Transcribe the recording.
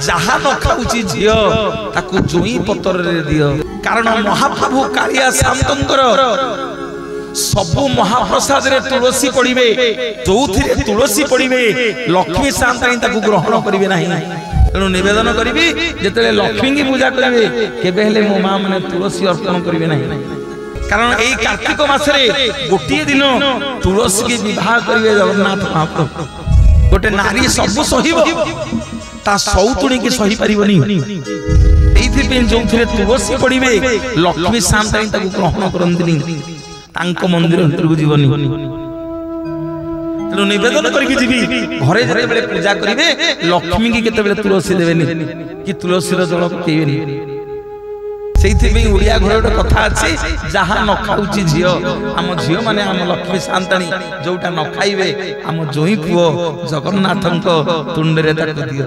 जहा न खाऊची झियो ताकू जोई पतर रे दियो कारण महाप्रभु कालिया शांतंकर सबु महाप्रसाद रे तुलसी पड़िबे जोथिरे तुलसी पड़िबे लक्ष्मी शांताणी ताकू ग्रहण करिवे नाही तेणु निवेदन करिबी जेतले लक्ष्मी की पूजा करिवे केबे हेले मो मां माने तुलसी अर्पण करिवे नाही कारण एई कार्तिक मास रे गोटिए दिन तुलसी के विवाह करिवे जगन्नाथ महाप्रभु गोटे नारी सबु सहिबो ता सौतुणी के सही परिबनी एथि पे जोथिरे तुलसी पड़िबे लक्ष्मी शांताणी ताकू ग्रहण करंतिनी तांको मंदिर भीतर को जीवनी तेणु निवेदन करके जीवी घरे जरे बेले पूजा करिवे लक्ष्मी की केते बेले तुलसी देबेनी कि तुलसी रो जल पीबेनी सेइथि पे उड़िया घरे एक कथा अछि जहा न खाउची झियो हम झियो माने हम लक्ष्मी शांताणी जोटा न खाइबे हम जोई पुओ जगन्नाथंको तुंड रे ताकू दियो।